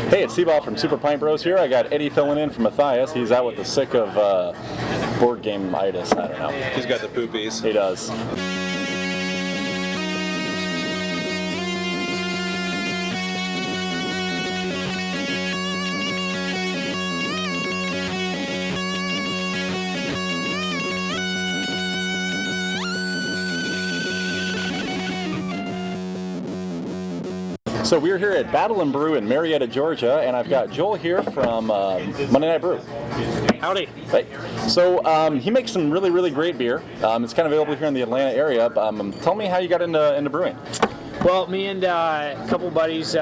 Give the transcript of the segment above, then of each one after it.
Hey, it's Seaball from Super Pint Bros here. I got Eddie filling in for Matthias. He's out with the sick of board game-itis. I don't know. He's got the poopies. He does. So we're here at Battle and Brew in Marietta, Georgia, and I've got Joel here from Monday Night Brew. Howdy. Hey. So he makes some really, really great beer. It's kind of available here in the Atlanta area. Tell me how you got into brewing. Well, me and a couple buddies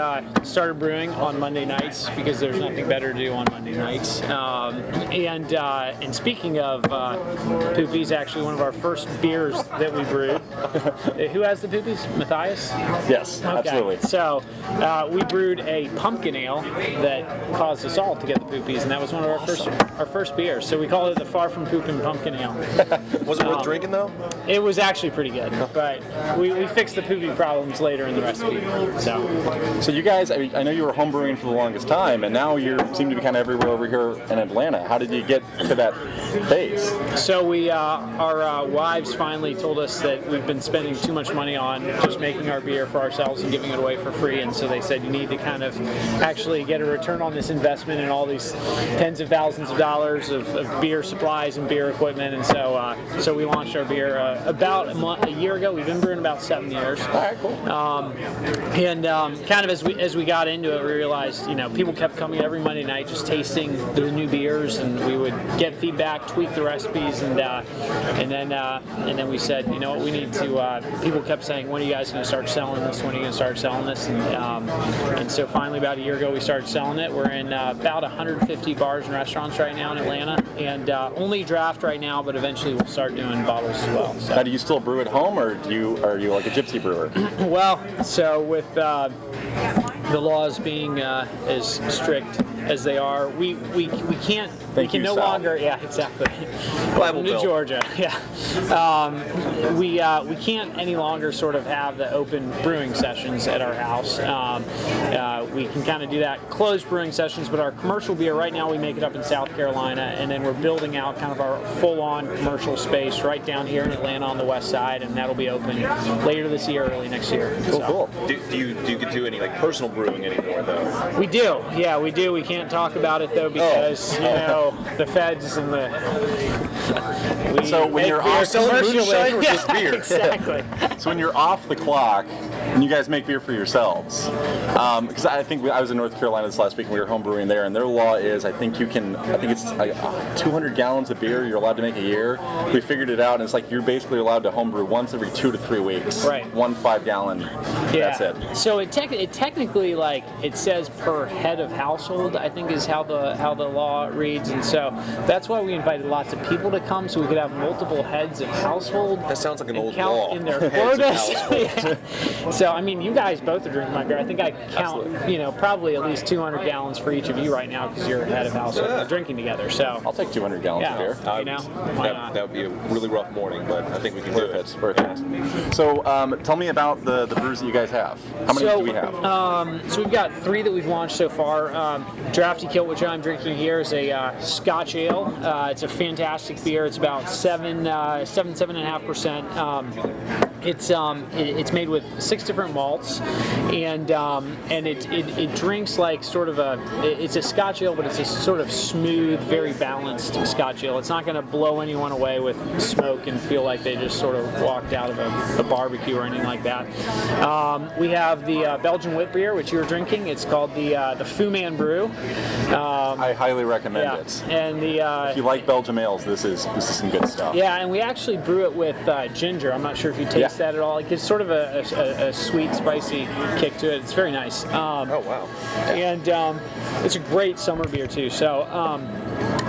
started brewing on Monday nights because there's nothing better to do on Monday nights. And speaking of poopies, actually one of our first beers that we brewed. Who has the poopies? Matthias? Yes, okay. Absolutely. So we brewed a pumpkin ale that caused us all to get the poopies, and that was one of our first beers. So we called it the Far From Poopin' Pumpkin Ale. Was it worth drinking though? It was actually pretty good, but we fixed the poopy problems later in the recipe. So you guys, I know you were homebrewing for the longest time, and now you seem to be kind of everywhere over here in Atlanta. How did you get to that phase? So our wives finally told us that we've been spending too much money on just making our beer for ourselves and giving it away for free, and so they said you need to kind of actually get a return on this investment in all these tens of thousands of dollars of beer supplies and beer equipment, and so we launched our beer about a year ago. We've been brewing about 7 years. All right, cool. Kind of as we got into it, we realized, people kept coming every Monday night just tasting the new beers, and we would get feedback, tweak the recipes, and then we said, you know what, we need to. People kept saying, when are you guys going to start selling this? When are you going to start selling this? And so finally, about a year ago, we started selling it. We're in about 150 bars and restaurants right now in Atlanta, and only draft right now, but eventually we'll start doing bottles as well. So. Now, do you still brew at home, or are you like a gypsy brewer? Well, so with the laws being as strict as they are, we can't. Thank we can you, no South. longer. Yeah, exactly. Bible New Belt. Georgia. Yeah. We can't any longer sort of have the open brewing sessions at our house. We can kind of do that closed brewing sessions, but our commercial beer right now we make it up in South Carolina, and then we're building out kind of our full-on commercial space right down here in Atlanta on the west side, and that'll be open later this year, early next year. Cool. Do you get to do any like personal brewing anymore though? We do. Yeah, we do. We can't talk about it though because the feds and the. So when you're off, selling moonshine or just beer? Exactly. So when you're off the clock and you guys make beer for yourselves, because I think I was in North Carolina this last week and we were home brewing there, and their law is I think it's like 200 gallons of beer you're allowed to make a year. We figured it out, and it's like you're basically allowed to home brew once every 2 to 3 weeks. Right. 1 5-gallon. Yeah. That's it. So it technically it says per head of household, I think is how the law reads, and so that's why we invited lots of people to come so we could have multiple heads of household. That sounds like an old count law. in their Heads of quotas. household. Yeah. So I mean, you guys both are drinking my beer. I think I count, probably at least 200 gallons for each of you right now because you're head of household. Yeah. We're drinking together. So I'll take 200 gallons of beer. why not? That would be a really rough morning, but I think we can do it. Perfect. So tell me about the brews that you guys have. How many do we have? So we've got 3 that we've launched so far. Drafty Kilt, which I'm drinking here, is a Scotch ale. It's a fantastic beer. It's about 7.5%. It's made with 6 different malts, and it drinks like sort of it's a Scotch ale, but it's a sort of smooth, very balanced Scotch ale. It's not going to blow anyone away with smoke and feel like they just sort of walked out of a barbecue or anything like that. We have the Belgian wit beer, which you were drinking. It's called the Fu Man Brew. I highly recommend it. And if you like Belgian ales, this is some good stuff. Yeah, and we actually brew it with ginger. I'm not sure if you taste that at all. It gives sort of a sweet, spicy kick to it. It's very nice. Oh wow! And it's a great summer beer too. So.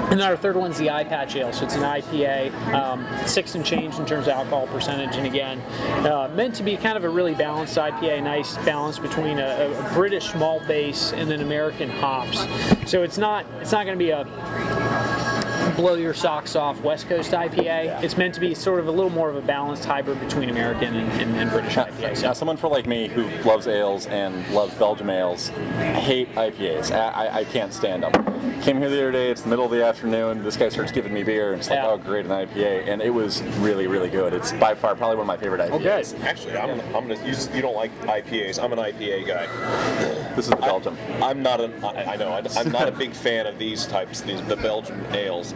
And then our third one's the Eye Patch Ale, so it's an IPA, 6 and change in terms of alcohol percentage, and again, meant to be kind of a really balanced IPA, nice balance between a British malt base and then American hops. So it's not going to be a blow your socks off West Coast IPA. Yeah. It's meant to be sort of a little more of a balanced hybrid between American and British IPA. Now, someone like me who loves ales and loves Belgium ales, hate IPAs. I can't stand them. Came here the other day, it's the middle of the afternoon, this guy starts giving me beer, and it's like, oh great, an IPA, and it was really, really good. It's by far probably one of my favorite IPAs. Okay. Actually, I'm gonna. You don't like IPAs. I'm an IPA guy. This is the Belgium. I'm not I know. I'm not a big fan of these types. The Belgian ales.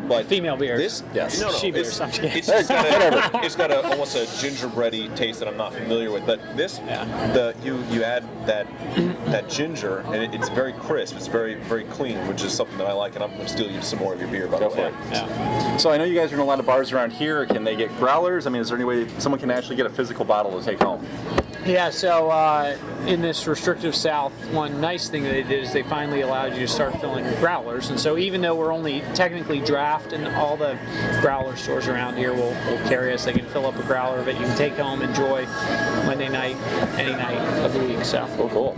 But Female beer. This, yes. no, She beer it's, something. it's it's got almost a gingerbready taste that I'm not familiar with. But this, you add that ginger, and it's very crisp. It's very, very clean, which is something that I like. And I'm going to steal you some more of your beer. By the way. Yeah. So I know you guys are in a lot of bars around here. Can they get growlers? I mean, is there any way someone can actually get a physical bottle to take home? Yeah, so in this restrictive South, one nice thing that they did is they finally allowed you to start filling growlers. And so even though we're only technically draft, and all the growler stores around here will carry us, they can fill up a growler that you can take home, enjoy Monday night, any night of the week. So Cool.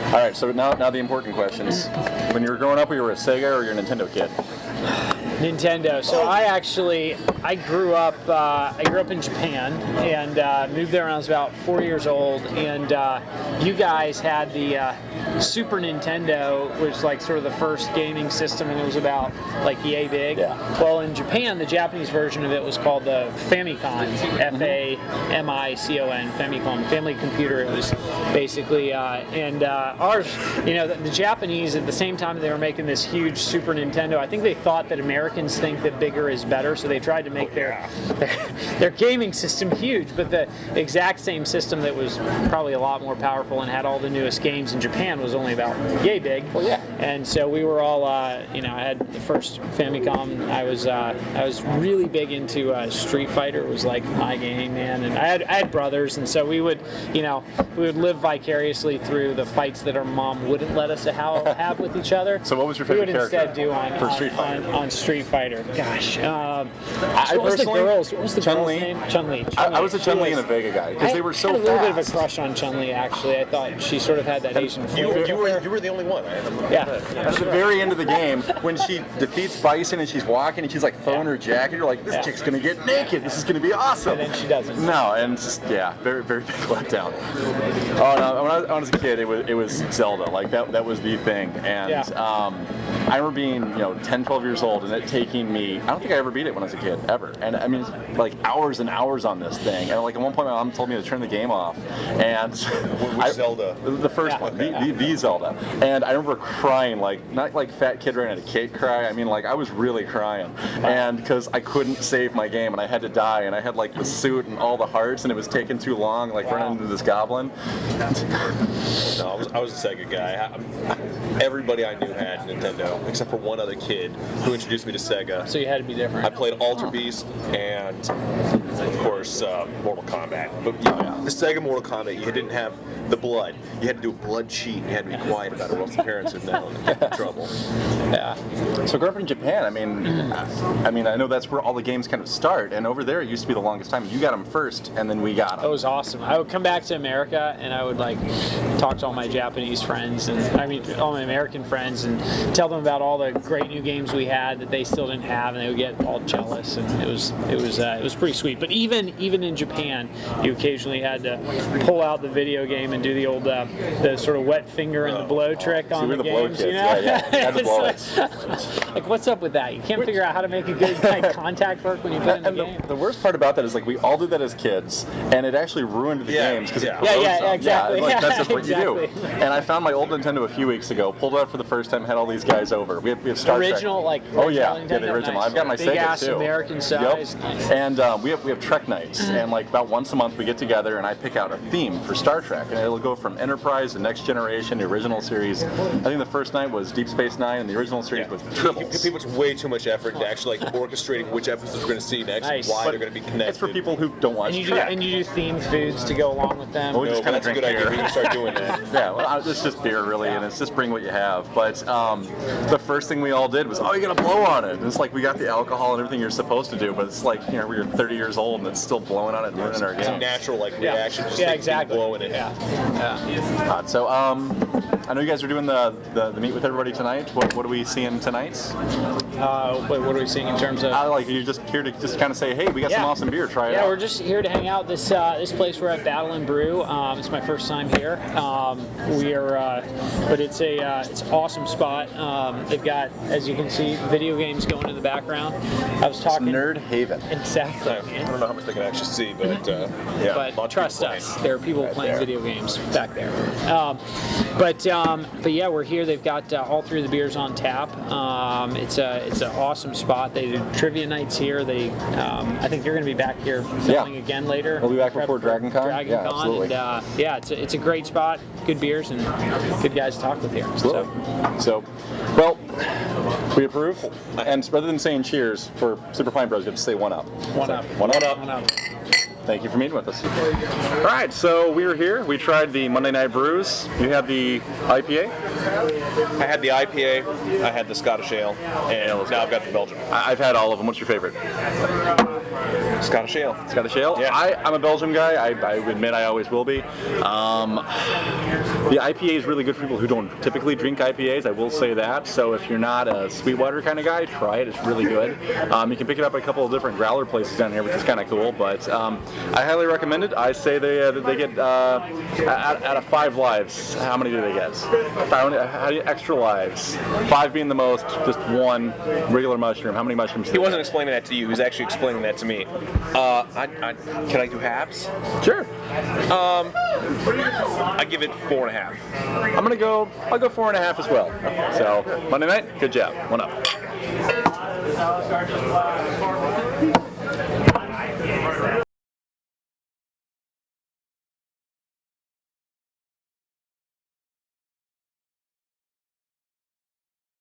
All right, so now the important questions. When you were growing up, were you a Sega or you're a Nintendo kid? Nintendo. So I grew up in Japan and moved there when I was about 4 years old. And you guys had the Super Nintendo, which was like sort of the first gaming system, and it was about like yay big. Yeah. Well, in Japan, the Japanese version of it was called the Famicom, Famicon, Famicom, family computer. It was basically, ours, the Japanese at the same time they were making this huge Super Nintendo, I think they thought that Americans think that bigger is better, so they tried to make their gaming system huge, but the exact same system that was probably a lot more powerful and had all the newest games in Japan was only about yay big. Well, yeah. And so we were all, I had the first Famicom. I was really big into Street Fighter. It was like my game, man. And I had brothers, and so we would live vicariously through the fights that our mom wouldn't let us have with each other. So what was your favorite we would character instead do on Street Fighter? On Street Fighter. Gosh, What was the girl's Chun-Li. name? Chun-Li. I was a Chun-Li and a Vega guy because they were so I had a little bit of a fast. crush on Chun-Li, actually. I thought she sort of had that Asian flavor. You were the only one. Yeah. At the very end of the game, when she defeats Bison and she's walking and she's like throwing her jacket, you're like, this chick's gonna get naked. This is gonna be awesome. And then she doesn't. No, and just, very, very big letdown. Oh no, when I was a kid, it was Zelda. Like that was the thing. And I remember being 10, 12 years old and it taking me. I don't think I ever beat it when I was a kid ever. And I mean, it's like hours and hours on this thing. And like at one point, my mom told me to turn the game off. And Which Zelda? The first one, the Zelda. And I remember crying, like not like fat kid running at a kid cry. I mean, like I was really crying, and because I couldn't save my game and I had to die, and I had like the suit and all the hearts, and it was taking too long, like running into this goblin. No, I was a Sega guy. Everybody I knew had Nintendo, except for one other kid who introduced me to Sega. So you had to be different. I played Alter Beast and, of course, Mortal Kombat. But the Sega Mortal Kombat, you didn't have the blood. You had to do a blood cheat. And you had to be quiet about it, or else the parents would know and get in trouble. Yeah. So growing up in Japan, I mean, I know that's where all the games kind of start, and over there it used to be the longest time. You got them first, and then we got them. That was awesome. I would come back to America and I would like talk to all my Japanese friends all my American friends and tell them about all the great new games we had that they still didn't have, and they would get all jealous, and it was pretty sweet. But even in Japan, you occasionally had to pull out the video game and do the old the sort of wet finger and the blow trick on the games. Kids. Had to blow it. Like, what's up with that? You can't figure out how to make a good contact work when you play in the game. The worst part about that is like we all did that as kids, and it actually ruined the games because it corrodes them. Exactly. Like, that's just what Exactly. you do. And I found my old Nintendo a few weeks ago, pulled it out for the first time, had all these guys over. We have Star original, Trek. Like the original. Nice. I've got my Big Sega ass too. American size. Yep. Nice. And we have Trek nights, and like about once a month we get together and I pick out a theme for Star Trek, and it'll go from Enterprise to Next Generation, the original series. I think the first night was Deep Space Nine, and the original series was Tribbles. People put way too much effort into actually like orchestrating which episodes we're going to see next Nice. and why But they're going to be connected. it's for people who don't watch Trek. And you do themed foods to go along with them. Well, we No, just but kind of that's a drink good idea. beer. We can start doing that. Yeah, well, it's just beer really, and it's just bring what you have. But the first thing we all did was, you gotta blow on it. And it's like we got the alcohol and everything you're supposed to do, but it's like we're 30 years old and it's still blowing on it and ruining our It's a game. natural reaction. Just exactly. blowing it. Yeah. So I know you guys are doing the meet with everybody tonight. What are we seeing tonight? What are we seeing in terms of? Like you're just here to just kind of say, hey, we got some awesome beer. Try it out. Yeah, we're just here to hang out. This place we're at Battle and Brew. It's my first time here. But it's an awesome spot. They've got, as you can see, video games going in the background. I was talking. It's Nerd Haven. Exactly. I don't know how much they can actually see, but yeah. But trust us, there are people playing video games back there. But yeah, we're here. They've got all three of the beers on tap. It's an awesome spot. They do trivia nights here. I think you're going to be back here filming again later. We'll be back before Dragon Con. Yeah, absolutely. And, it's a great spot. Good beers and good guys to talk with here. Absolutely. So, well, we approve. And rather than saying cheers for Super Pint Bros, you have to say one up. One up. One up. Thank you for meeting with us. All right, so we were here. We tried the Monday Night Brews. You had the IPA? I had the IPA, I had the Scottish Ale, and now I've got the Belgian. I've had all of them. What's your favorite? Scottish Ale. Scottish Ale? Yeah. I'm a Belgian guy. I admit I always will be. The IPA is really good for people who don't typically drink IPAs. I will say that. So if you're not a Sweetwater kind of guy, try it. It's really good. You can pick it up at a couple of different growler places down here, which is kind of cool. But I highly recommend it. I say they get out of 5 lives. How many do they get? Extra lives. 5 being the most. Just 1 regular mushroom. How many mushrooms? He wasn't explaining that to you. He was actually explaining that to me. Can I do halves? Sure. I give it 4.5. I'll go 4.5 as well. So Monday night, good job. One up.